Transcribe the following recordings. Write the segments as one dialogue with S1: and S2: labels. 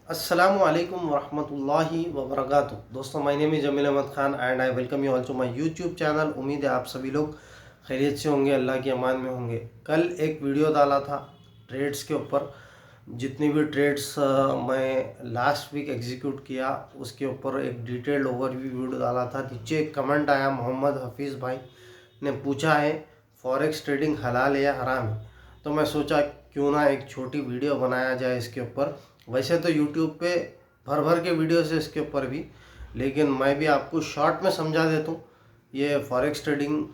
S1: Assalamualaikum warahmatullahi wabarakatuh। दोस्तों, my name is Jamil Ahmed Khan and I welcome you all to my YouTube channel. उम्मीद है आप सभी लोग खैरियत से होंगे, अल्लाह की अमान में होंगे। कल एक वीडियो डाला था ट्रेड्स के ऊपर। जितनी भी ट्रेड्स मैं लास्ट वीक एग्जीक्यूट किया उसके ऊपर एक डिटेल्ड ओवरव्यू वीडियो डाला था। नीचे एक कमेंट आया, मोहम्मद हफीज़ भाई ने पूछा है फॉरेक्स ट्रेडिंग हलाल है या हराम है। तो मैं सोचा क्यों ना एक छोटी वीडियो बनाया जाए इसके ऊपर। वैसे तो यूट्यूब पे भर भर के वीडियोस है इसके ऊपर भी, लेकिन मैं भी आपको शॉर्ट में समझा देता हूँ ये फॉरेक्स ट्रेडिंग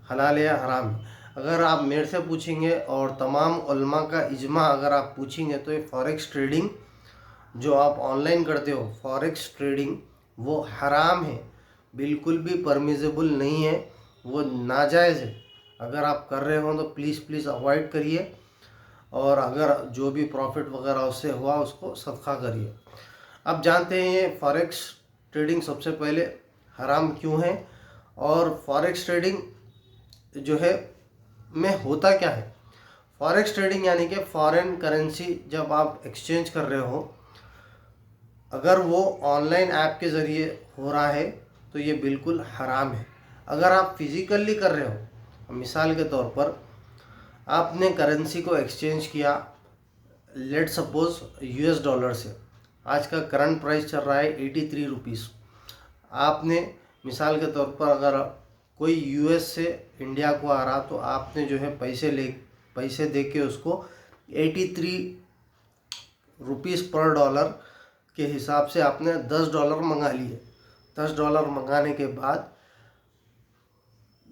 S1: हलाल है या हराम है। अगर आप मेरे से पूछेंगे और तमाम उलमा का इजमा अगर आप पूछेंगे तो ये फॉरेक्स ट्रेडिंग जो आप ऑनलाइन करते हो फॉरेक्स ट्रेडिंग वो हराम है, बिल्कुल भी परमिजेबल नहीं है, वो नाजायज़ है। अगर आप कर रहे हो तो प्लीज़ प्लीज़ अवॉइड करिए, और अगर जो भी प्रॉफिट वगैरह उससे हुआ उसको सदका करिए। अब जानते हैं ये फॉरेक्स ट्रेडिंग सबसे पहले हराम क्यों है, और फॉरेक्स ट्रेडिंग जो है में होता क्या है। फॉरेक्स ट्रेडिंग यानी कि फॉरेन करेंसी जब आप एक्सचेंज कर रहे हो, अगर वो ऑनलाइन ऐप के ज़रिए हो रहा है तो ये बिल्कुल हराम है। अगर आप फिज़िकली कर रहे हो, मिसाल के तौर पर आपने करेंसी को एक्सचेंज किया, लेट सपोज यूएस डॉलर से, आज का करंट प्राइस चल रहा है 83 रुपीज़। आपने मिसाल के तौर पर अगर कोई यूएस से इंडिया को आ रहा तो आपने जो है पैसे दे के उसको 83 रुपीज़ पर डॉलर के हिसाब से आपने $10 मंगा लिए। $10 मंगाने के बाद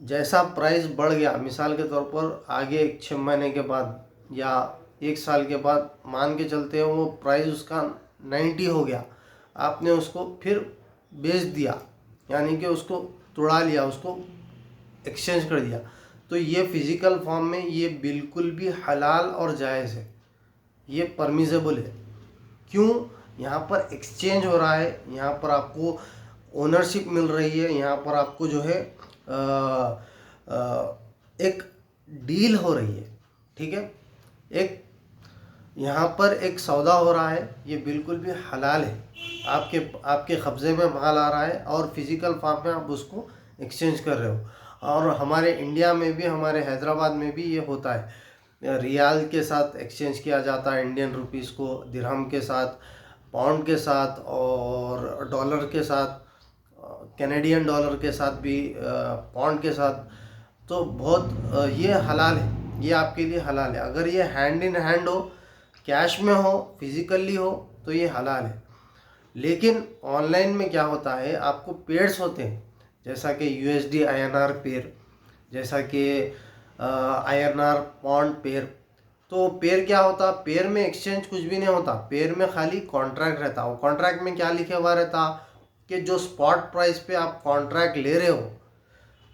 S1: जैसा प्राइस बढ़ गया, मिसाल के तौर पर आगे 6 महीने के बाद या 1 साल के बाद मान के चलते हैं वो प्राइस उसका 90 हो गया, आपने उसको फिर बेच दिया, यानी कि उसको तोड़ा लिया, उसको एक्सचेंज कर दिया, तो ये फिज़िकल फॉर्म में ये बिल्कुल भी हलाल और जायज़ है, ये परमिसेबल है। क्यों? यहाँ पर एक्सचेंज हो रहा है, यहाँ पर आपको ओनरशिप मिल रही है, यहाँ पर आपको जो है एक डील हो रही है, ठीक है, एक यहाँ पर एक सौदा हो रहा है, ये बिल्कुल भी हलाल है। आपके आपके कब्ज़े में माल आ रहा है और फिज़िकल फॉर्म में आप उसको एक्सचेंज कर रहे हो। और हमारे इंडिया में भी, हमारे हैदराबाद में भी ये होता है। रियाल के साथ एक्सचेंज किया जाता है, इंडियन रुपीस को दिरहम के साथ, पाउंड के साथ और डॉलर के साथ, कैनेडियन डॉलर के साथ भी, पाउंड के साथ। तो बहुत ये हलाल है, ये आपके लिए हलाल है। अगर ये हैंड इन हैंड हो, कैश में हो, फिज़िकली हो, तो ये हलाल है। लेकिन ऑनलाइन में क्या होता है, आपको पेयर्स होते हैं, जैसा कि यूएसडी आईएनआर पेयर, जैसा कि आईएनआर पाउंड पेयर। तो पेयर क्या होता, पेयर में एक्सचेंज कुछ भी नहीं होता, पेयर में खाली कॉन्ट्रैक्ट रहता। वो कॉन्ट्रैक्ट में क्या लिखे हुआ रहता कि जो स्पॉट प्राइस पे आप कॉन्ट्रैक्ट ले रहे हो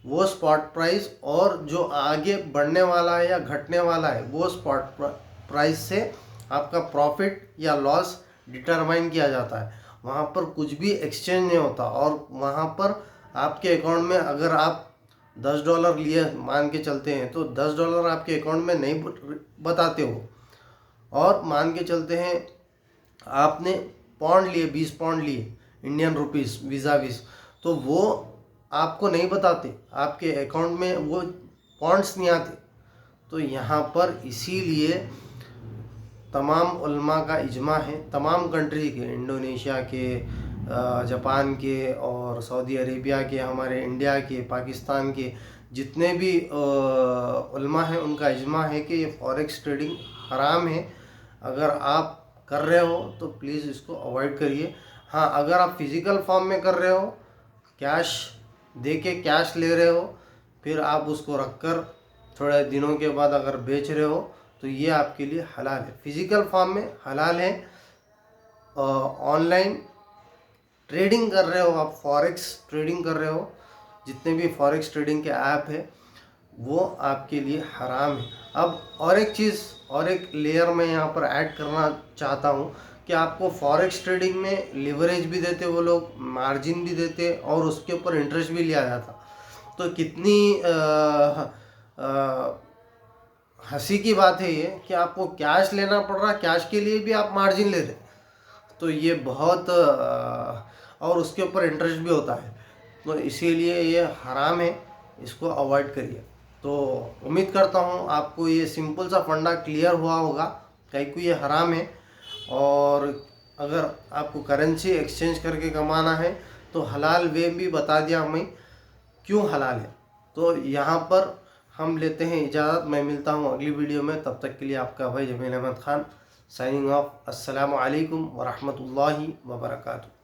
S1: वो स्पॉट प्राइस, और जो आगे बढ़ने वाला है या घटने वाला है वो स्पॉट प्राइस से आपका प्रॉफिट या लॉस डिटरमाइन किया जाता है। वहाँ पर कुछ भी एक्सचेंज नहीं होता, और वहाँ पर आपके अकाउंट में अगर आप $10 लिए मान के चलते हैं तो $10 आपके अकाउंट में नहीं बताते हो, और मान के चलते हैं आपने पाउंड लिए, 20 पाउंड लिए इंडियन रुपीस वीज़ा वीज़, तो वो आपको नहीं बताते, आपके अकाउंट में वो पॉइंट्स नहीं आते। तो यहाँ पर इसीलिए तमाम उलमा का इजमा है, तमाम कंट्री के, इंडोनेशिया के, जापान के और सऊदी अरेबिया के, हमारे इंडिया के, पाकिस्तान के, जितने भी उलमा हैं उनका इजमा है कि ये फॉरेक्स ट्रेडिंग हराम है। अगर आप कर रहे हो तो प्लीज़ इसको अवॉइड करिए। हाँ, अगर आप फिज़िकल फॉर्म में कर रहे हो, कैश दे के कैश ले रहे हो, फिर आप उसको रख कर थोड़े दिनों के बाद अगर बेच रहे हो तो ये आपके लिए हलाल है, फिज़िकल फॉर्म में हलाल है। ऑनलाइन ट्रेडिंग कर रहे हो आप, फॉरेक्स ट्रेडिंग कर रहे हो, जितने भी फॉरेक्स ट्रेडिंग के ऐप है वो आपके लिए हराम है। अब और एक चीज़, और एक लेयर मैं यहाँ पर ऐड करना चाहता हूँ कि आपको फॉरेक्स ट्रेडिंग में लिवरेज भी देते वो लोग, मार्जिन भी देते, और उसके ऊपर इंटरेस्ट भी लिया जाता। तो कितनी हंसी की बात है ये कि आपको कैश लेना पड़ रहा, कैश के लिए भी आप मार्जिन ले रहे। तो ये बहुत और उसके ऊपर इंटरेस्ट भी होता है, तो इसीलिए ये हराम है, इसको अवॉइड करिए। तो उम्मीद करता हूँ आपको ये सिंपल सा फंडा क्लियर हुआ होगा, कहीं को ये हराम है। और अगर आपको करेंसी एक्सचेंज करके कमाना है तो हलाल वे भी बता दिया मैं क्यों हलाल है। तो यहाँ पर हम लेते हैं इजाज़त, मैं मिलता हूँ अगली वीडियो में, तब तक के लिए आपका भाई जमील अहमद खान साइनिंग ऑफ। अस्सलामु अलैकुम वरहमतुल्लाहि वबरकातुहू।